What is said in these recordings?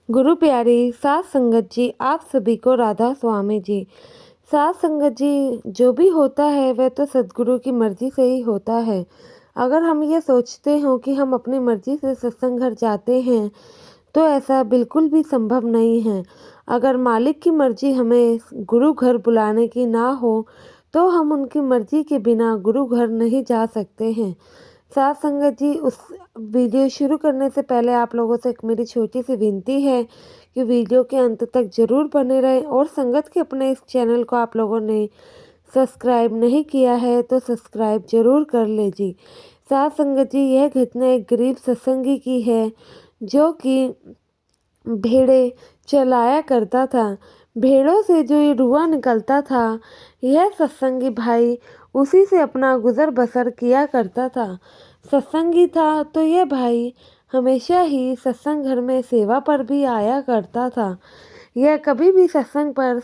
गुरु प्यारी सात संगत जी, आप सभी को राधा स्वामी जी। सात संगत जी, जो भी होता है वह तो सद्गुरु की मर्जी से ही होता है। अगर हम ये सोचते हो कि हम अपनी मर्जी से सत्संग घर जाते हैं तो ऐसा बिल्कुल भी संभव नहीं है। अगर मालिक की मर्जी हमें गुरु घर बुलाने की ना हो तो हम उनकी मर्जी के बिना गुरु घर नहीं जा सकते हैं। साथ संगत जी, उस वीडियो शुरू करने से पहले आप लोगों से एक मेरी छोटी सी विनती है कि वीडियो के अंत तक ज़रूर बने रहें और संगत के अपने इस चैनल को आप लोगों ने सब्सक्राइब नहीं किया है तो सब्सक्राइब ज़रूर कर लीजिए। साथ संगत जी, यह घटना एक गरीब सत्संगी की है जो कि भेड़ें चलाया करता था। भेड़ों से जो ये धुआं निकलता था, यह सत्संगी भाई उसी से अपना गुजर बसर किया करता था। सत्संगी था तो यह भाई हमेशा ही सत्संग घर में सेवा पर भी आया करता था। यह कभी भी सत्संग पर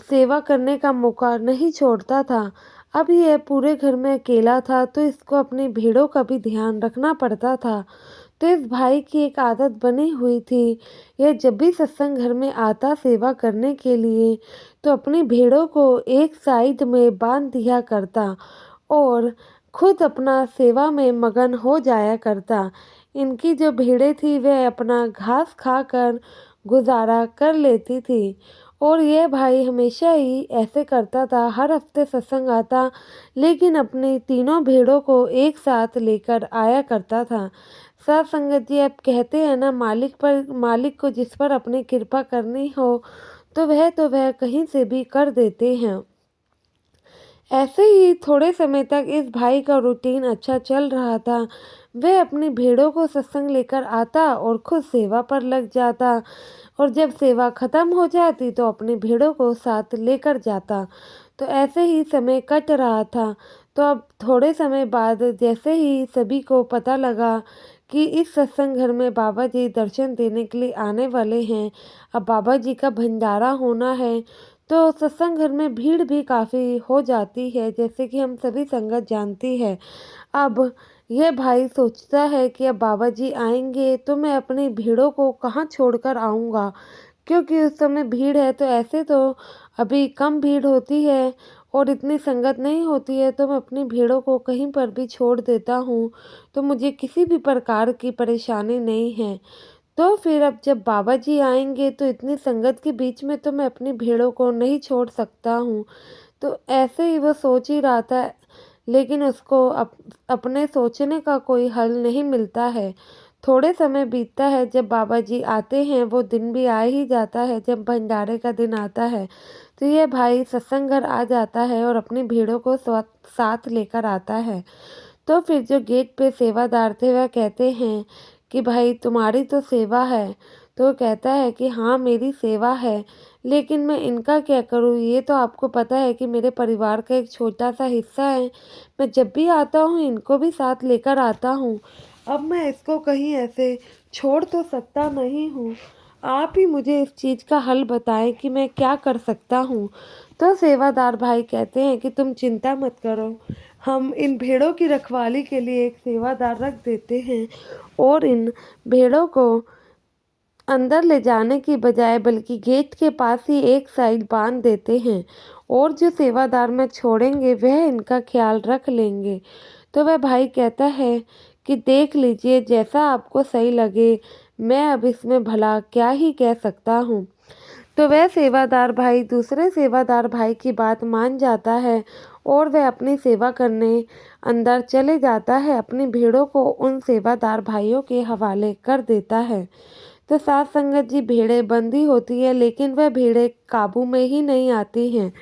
सेवा करने का मौका नहीं छोड़ता था। अब यह पूरे घर में अकेला था तो इसको अपनी भेड़ों का भी ध्यान रखना पड़ता था। तो इस भाई की एक आदत बनी हुई थी, यह जब भी सत्संग घर में आता सेवा करने के लिए तो अपनी भेड़ों को एक साइड में बांध दिया करता और खुद अपना सेवा में मगन हो जाया करता। इनकी जो भेड़ें थी वह अपना घास खाकर गुजारा कर लेती थी और यह भाई हमेशा ही ऐसे करता था। हर हफ्ते सत्संग आता लेकिन अपनी तीनों भेड़ों को एक साथ लेकर आया करता था। साथ संगत जी, आप कहते हैं ना, मालिक को जिस पर अपनी कृपा करनी हो तो वह कहीं से भी कर देते हैं। ऐसे ही थोड़े समय तक इस भाई का रूटीन अच्छा चल रहा था। वह अपनी भेड़ों को सत्संग लेकर आता और खुद सेवा पर लग जाता और जब सेवा खत्म हो जाती तो अपनी भेड़ों को साथ लेकर जाता। तो ऐसे ही समय कट रहा था। तो अब थोड़े समय बाद जैसे ही सभी को पता लगा कि इस सत्संग घर में बाबा जी दर्शन देने के लिए आने वाले हैं, अब बाबा जी का भंडारा होना है, तो सत्संग घर में भीड़ भी काफ़ी हो जाती है, जैसे कि हम सभी संगत जानती है। अब यह भाई सोचता है कि अब बाबा जी आएंगे तो मैं अपनी भीड़ों को कहाँ छोड़कर आऊँगा, क्योंकि उस समय भीड़ है। तो ऐसे तो अभी कम भीड़ होती है और इतनी संगत नहीं होती है, तो मैं अपनी भीड़ों को कहीं पर भी छोड़ देता हूँ तो मुझे किसी भी प्रकार की परेशानी नहीं है। तो फिर अब जब बाबा जी आएंगे तो इतनी संगत के बीच में तो मैं अपनी भेड़ों को नहीं छोड़ सकता हूँ। तो ऐसे ही वो सोच ही रहा था, लेकिन उसको अपने सोचने का कोई हल नहीं मिलता है। थोड़े समय बीतता है, जब बाबा जी आते हैं वो दिन भी आ ही जाता है। जब भंडारे का दिन आता है तो ये भाई सत्संग घर आ जाता है और अपनी भेड़ों को साथ लेकर आता है। तो फिर जो गेट पे सेवादार थे वह कहते हैं कि भाई तुम्हारी तो सेवा है। तो वो कहता है कि हाँ, मेरी सेवा है, लेकिन मैं इनका क्या करूँ? ये तो आपको पता है कि मेरे परिवार का एक छोटा सा हिस्सा है। मैं जब भी आता हूँ इनको भी साथ लेकर आता हूँ। अब मैं इसको कहीं ऐसे छोड़ तो सकता नहीं हूँ। आप ही मुझे इस चीज़ का हल बताएं कि मैं क्या कर सकता हूँ। तो सेवादार भाई कहते हैं कि तुम चिंता मत करो, हम इन भेड़ों की रखवाली के लिए एक सेवादार रख देते हैं और इन भेड़ों को अंदर ले जाने की बजाय बल्कि गेट के पास ही एक साइड बांध देते हैं और जो सेवादार में छोड़ेंगे वह इनका ख्याल रख लेंगे। तो वह भाई कहता है कि देख लीजिए, जैसा आपको सही लगे, मैं अब इसमें भला क्या ही कह सकता हूँ। तो वह सेवादार भाई दूसरे सेवादार भाई की बात मान जाता है और वह अपनी सेवा करने अंदर चले जाता है। अपनी भेड़ों को उन सेवादार भाइयों के हवाले कर देता है। तो साथ संगत जी, भेड़ें बंदी होती है लेकिन वह भेड़ें काबू में ही नहीं आती हैं।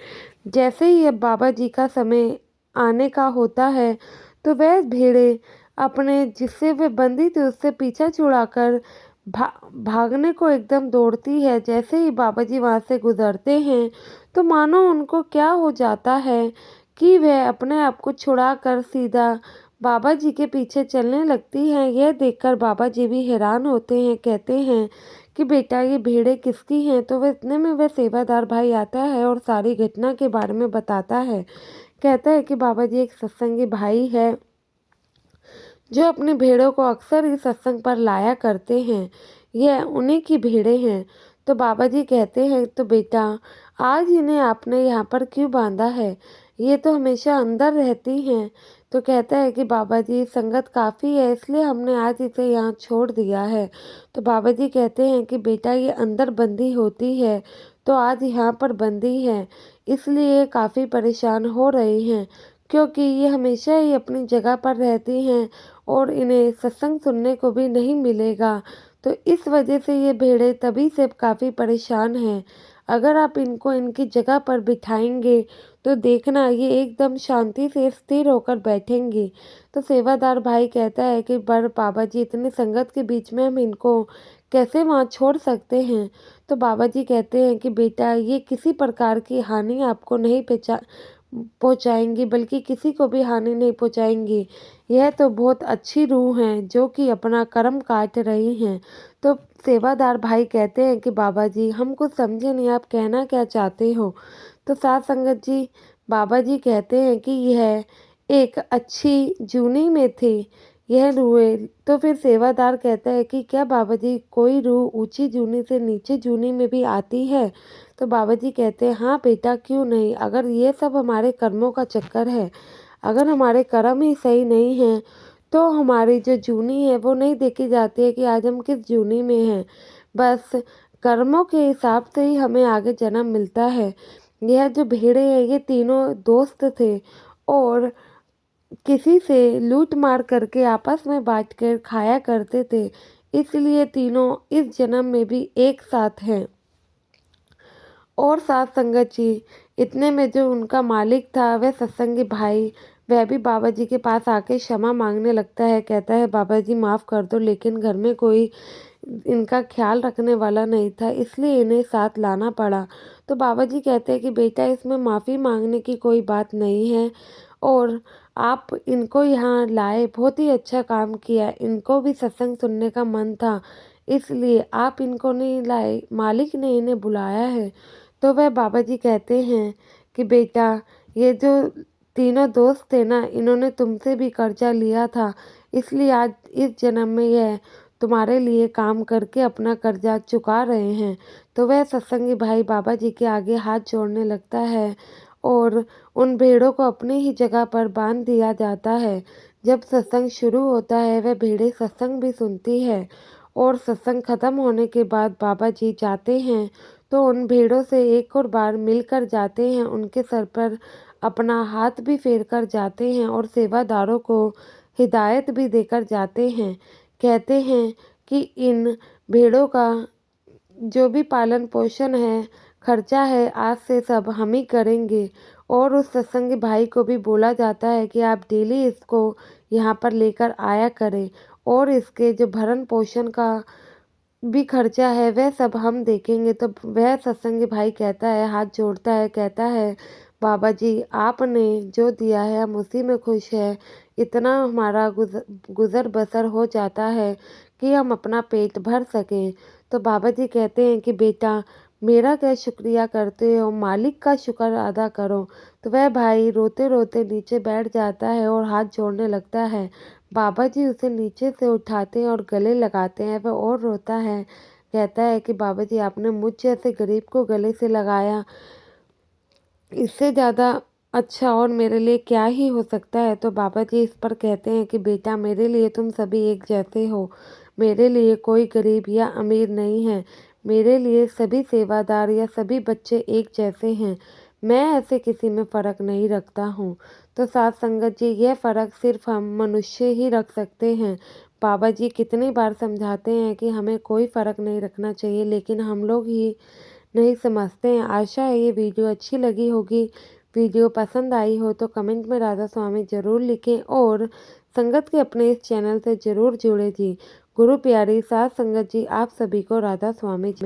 जैसे ही अब बाबा जी का समय आने का होता है तो वह भेड़ें अपने जिससे वे बंदी थी उससे पीछा छुड़ाकर भागने को एकदम दौड़ती है। जैसे ही बाबा जी वहाँ से गुजरते हैं तो मानो उनको क्या हो जाता है कि वह अपने आप को छुड़ाकर सीधा बाबा जी के पीछे चलने लगती हैं। यह देखकर बाबा जी भी हैरान होते हैं, कहते हैं कि बेटा ये भेड़ें किसकी हैं? तो वह इतने में वह सेवादार भाई आता है और सारी घटना के बारे में बताता है। कहता है कि बाबा जी एक सत्संगी भाई है जो अपनी भेड़ों को अक्सर ही सत्संग पर लाया करते हैं। यह उन्हीं की भेड़ें हैं। तो बाबा जी कहते हैं, तो बेटा आज इन्हें आपने यहाँ पर क्यों बांधा है? ये तो हमेशा अंदर रहती हैं। तो कहता है कि बाबा जी संगत काफ़ी है, इसलिए हमने आज इसे यहाँ छोड़ दिया है। तो बाबा जी कहते हैं कि बेटा ये अंदर बंदी होती है, तो आज यहाँ पर बंदी है, इसलिए काफ़ी परेशान हो रही हैं, क्योंकि ये हमेशा ही अपनी जगह पर रहती हैं और इन्हें सत्संग सुनने को भी नहीं मिलेगा। तो इस वजह से ये भेड़ें तभी से काफ़ी परेशान हैं। अगर आप इनको इनकी जगह पर बिठाएंगे तो देखना ये एकदम शांति से स्थिर होकर बैठेंगी। तो सेवादार भाई कहता है कि पर बाबा जी इतनी संगत के बीच में हम इनको कैसे वहाँ छोड़ सकते हैं? तो बाबा जी कहते हैं कि बेटा ये किसी प्रकार की हानि आपको नहीं पहुँचाएंगी, बल्कि किसी को भी हानि नहीं पहुँचाएंगी। यह तो बहुत अच्छी रूह हैं जो कि अपना कर्म काट रही हैं। तो सेवादार भाई कहते हैं कि बाबा जी हम कुछ समझे नहीं, आप कहना क्या चाहते हो? तो साध संगत जी बाबा जी कहते हैं कि यह एक अच्छी जूनी में थी यह रूहें। तो फिर सेवादार कहता है कि क्या बाबा जी कोई रूह ऊंची जूनी से नीचे जूनी में भी आती है? तो बाबा जी कहते हैं हाँ बेटा क्यों नहीं, अगर ये सब हमारे कर्मों का चक्कर है, अगर हमारे कर्म ही सही नहीं हैं तो हमारी जो जूनी है वो नहीं देखी जाती है कि आज हम किस जूनी में हैं। बस कर्मों के हिसाब से ही हमें आगे जन्म मिलता है। यह जो भेड़े हैं ये तीनों दोस्त थे और किसी से लूट मार करके आपस में बांट कर खाया करते थे, इसलिए तीनों इस जन्म में भी एक साथ हैं। और साथ संगत जी इतने में जो उनका मालिक था वह सत्संगी भाई वह भी बाबा जी के पास आके क्षमा मांगने लगता है। कहता है बाबा जी माफ़ कर दो, लेकिन घर में कोई इनका ख्याल रखने वाला नहीं था, इसलिए इन्हें साथ लाना पड़ा। तो बाबा जी कहते हैं कि बेटा इसमें माफ़ी मांगने की कोई बात नहीं है और आप इनको यहाँ लाए, बहुत ही अच्छा काम किया। इनको भी सत्संग सुनने का मन था, इसलिए आप इनको नहीं लाए, मालिक ने इन्हें बुलाया है। तो वह बाबा जी कहते हैं कि बेटा ये जो तीनों दोस्त थे ना, इन्होंने तुमसे भी कर्जा लिया था, इसलिए आज इस जन्म में यह तुम्हारे लिए काम करके अपना कर्जा चुका रहे हैं। तो वह सत्संगी भाई बाबा जी के आगे हाथ जोड़ने लगता है और उन भेड़ों को अपनी ही जगह पर बांध दिया जाता है। जब सत्संग शुरू होता है वह भेड़ें सत्संग भी सुनती है और सत्संग खत्म होने के बाद बाबा जी जाते हैं तो उन भेड़ों से एक और बार मिलकर जाते हैं, उनके सर पर अपना हाथ भी फेर कर जाते हैं और सेवादारों को हिदायत भी देकर जाते हैं। कहते हैं कि इन भेड़ों का जो भी पालन पोषण है, खर्चा है, आज से सब हम ही करेंगे। और उस सत्संगी भाई को भी बोला जाता है कि आप डेली इसको यहाँ पर लेकर आया करें और इसके जो भरण पोषण का भी खर्चा है वह सब हम देखेंगे। तो वह सत्संगी भाई कहता है, हाथ जोड़ता है, कहता है बाबा जी आपने जो दिया है हम उसी में खुश है। इतना हमारा गुज़र बसर हो जाता है कि हम अपना पेट भर सकें। तो बाबा जी कहते हैं कि बेटा मेरा क्या शुक्रिया करते हो, मालिक का शुक्र अदा करो। तो वह भाई रोते रोते नीचे बैठ जाता है और हाथ जोड़ने लगता है। बाबा जी उसे नीचे से उठाते हैं और गले लगाते हैं, वह और रोता है। कहता है कि बाबा जी आपने मुझ जैसे गरीब को गले से लगाया, इससे ज़्यादा अच्छा और मेरे लिए क्या ही हो सकता है। तो बाबा जी इस पर कहते हैं कि बेटा मेरे लिए तुम सभी एक जैसे हो, मेरे लिए कोई गरीब या अमीर नहीं है, मेरे लिए सभी सेवादार या सभी बच्चे एक जैसे हैं, मैं ऐसे किसी में फ़र्क नहीं रखता हूँ। तो साथ संगत जी यह फ़र्क सिर्फ हम मनुष्य ही रख सकते हैं। बाबा जी कितनी बार समझाते हैं कि हमें कोई फ़र्क नहीं रखना चाहिए, लेकिन हम लोग ही नहीं समझते हैं। आशा है ये वीडियो अच्छी लगी होगी। वीडियो पसंद आई हो तो कमेंट में राधा स्वामी ज़रूर लिखें और संगत के अपने इस चैनल से ज़रूर जुड़े जी। गुरु प्यारी साथ संगत जी आप सभी को राधा स्वामी जी।